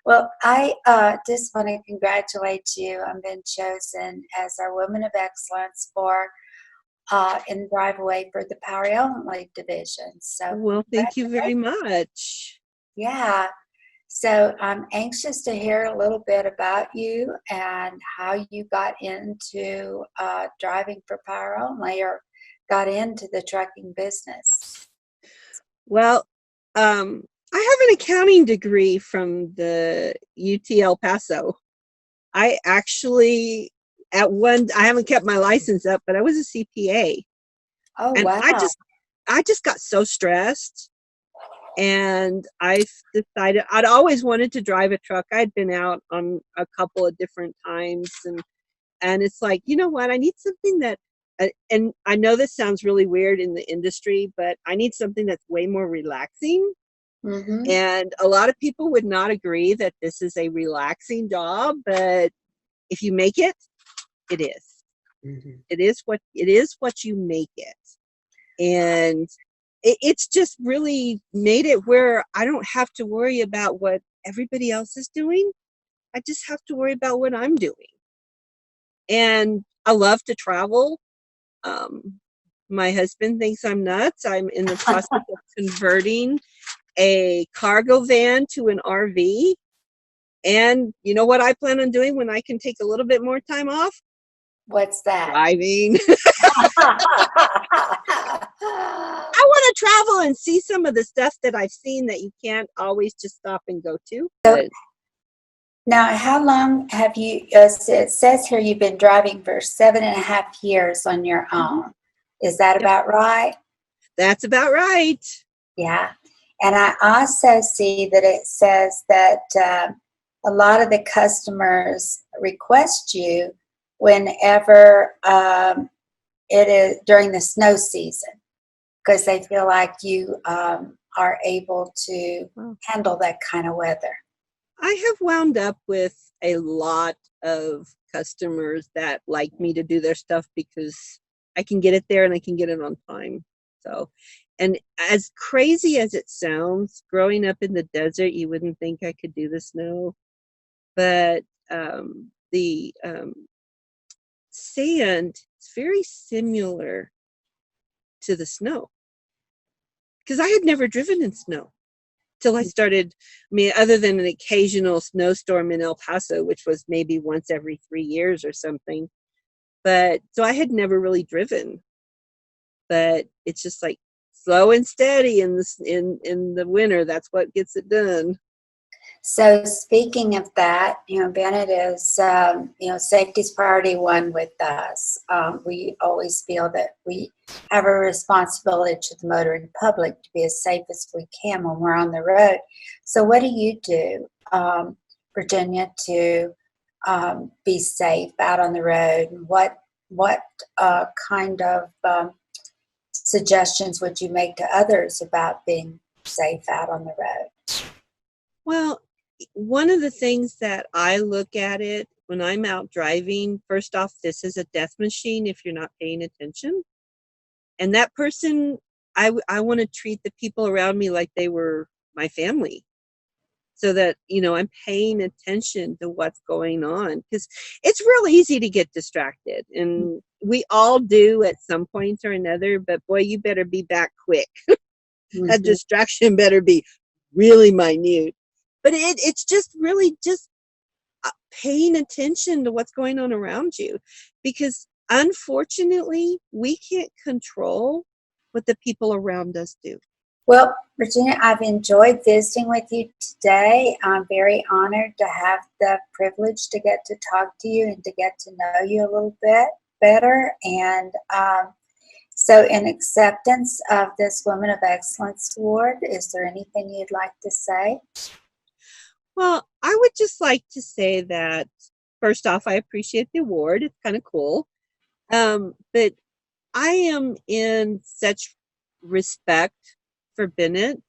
Well, I just want to congratulate you on being chosen as our Woman of Excellence for in DriveAway for the Power Only division. So Well, thank you very congratulations. much. Yeah. So I'm anxious to hear a little bit about you and how you got into driving for Power Only or got into the trucking business. Well, I have an accounting degree from the UT El Paso. I actually, I haven't kept my license up, but I was a CPA, Oh, and wow. I just got so stressed, and I decided I'd always wanted to drive a truck. I'd been out on a couple of different times, and it's like, you know what? I need something that, and I know this sounds really weird in the industry, but I need something that's way more relaxing. Mm-hmm. And a lot of people would not agree that this is a relaxing job, but if you make it, it is. Mm-hmm. It is what you make it. And it's just really made it where I don't have to worry about what everybody else is doing. I just have to worry about what I'm doing. And I love to travel. Um, my husband thinks I'm nuts. I'm in the process of converting a cargo van to an RV. And you know what I plan on doing when I can take a little bit more time off? What's that? Driving. I want to travel and see some of the stuff that I've seen that you can't always just stop and go to. So But now, how long have you, it says here you've been driving for 7.5 years on your mhm, own. Is that yep, about right? that's about right. Yeah. And I also see that it says that a lot of the customers request you whenever it is during the snow season because they feel like you are able to Well, handle that kind of weather. I have wound up with a lot of customers that like me to do their stuff because I can get it there and I can get it on time. So, and as crazy as it sounds, growing up in the desert, you wouldn't think I could do the snow, but the sand is very similar to the snow because I had never driven in snow till I started. I mean, other than an occasional snowstorm in El Paso, which was maybe once every 3 years or something. But so I had never really driven, but it's just like slow and steady in the winter. That's what gets it done. So speaking of that, Bennett is, safety's priority one with us. We always feel that we have a responsibility to the motoring public to be as safe as we can when we're on the road. So what do you do, Virginia, to be safe out on the road? What kind of suggestions would you make to others about being safe out on the road? Well, one of the things that I look at it when I'm out driving, first off, this is a death machine if you're not paying attention. And that person, I want to treat the people around me like they were my family so that, I'm paying attention to what's going on because it's real easy to get distracted. And we all do at some point or another, but boy, you better be back quick. That Mhm. distraction better be really minute. But it's just really just paying attention to what's going on around you because unfortunately, we can't control what the people around us do. Well, Virginia, I've enjoyed visiting with you today. I'm very honored to have the privilege to get to talk to you and to get to know you a little bit better. And so, in acceptance of this Woman of Excellence Award, is there anything you'd like to say? Well, I would just like to say that first off, I appreciate the award. It's kind of cool. But I am in such respect for Bennett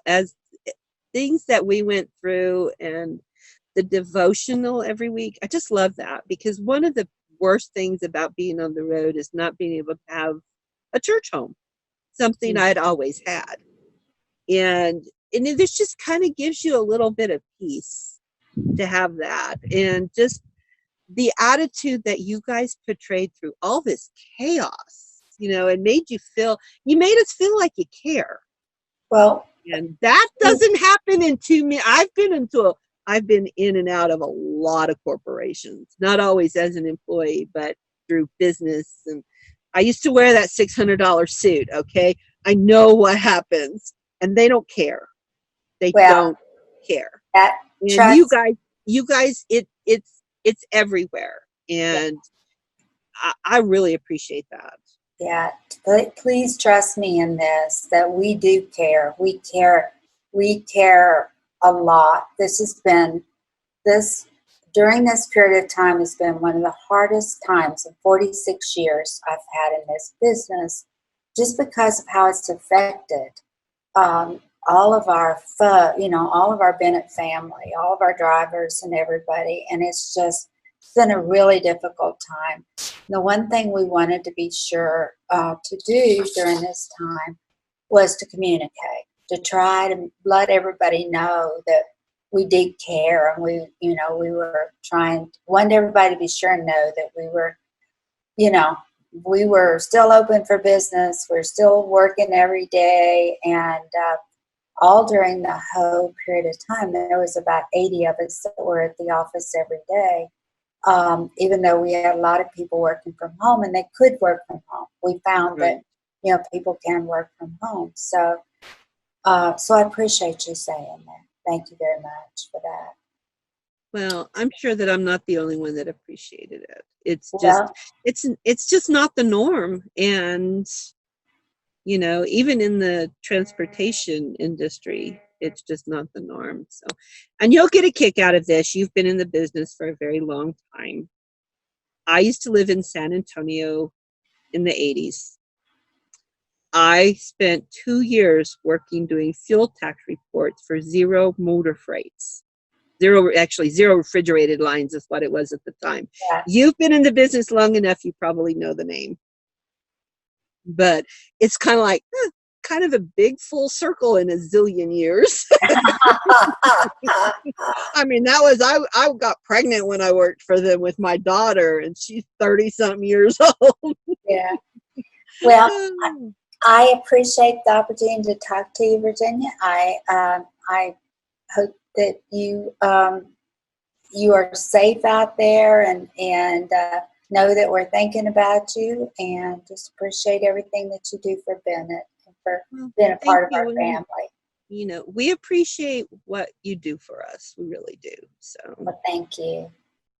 as things that we went through and the devotional every week. I just love that because one of the worst things about being on the road is not being able to have a church home, something I'd always had. And this just kind of gives you a little bit of peace to have that. And just the attitude that you guys portrayed through all this chaos, it made you made us feel like you care. Well, and that doesn't happen I've been in and out of a lot of corporations, not always as an employee, but through business. And I used to wear that $600 suit. Okay. I know what happens, and they don't care. They don't care. And you guys, it's everywhere. And I really appreciate that. Yeah, please trust me in this, that we do care. We care a lot. During this period of time has been one of the hardest times in 46 years I've had in this business, just because of how it's affected all of our Bennett family, all of our drivers and everybody. And it's been a really difficult time. The one thing we wanted to be sure to do during this time was to communicate, to try to let everybody know that we did care, and we wanted everybody to be sure and know that we were still open for business. We're still working every day, and all during the whole period of time, there was about 80 of us that were at the office every day. Even though we had a lot of people working from home, and they could work from home, we found that people can work from home. So I appreciate you saying that. Thank you very much for that. Well, I'm sure that I'm not the only one that appreciated it. It's just not the norm. And even in the transportation industry, it's just not the norm. So, and you'll get a kick out of this. You've been in the business for a very long time. I used to live in San Antonio in the 80s. I spent 2 years doing fuel tax reports for Zero Motor Freights. Zero refrigerated lines is what it was at the time. Yeah. You've been in the business long enough, you probably know the name. But it's kind of like kind of a big full circle in a zillion years. I mean, I got pregnant when I worked for them with my daughter, and she's 30-something years old. Yeah. Well, I appreciate the opportunity to talk to you, Virginia. I hope that you are safe out there, and know that we're thinking about you, and just appreciate everything that you do for Bennett and for being a part of our family. We appreciate what you do for us. We really do. So. Well, thank you.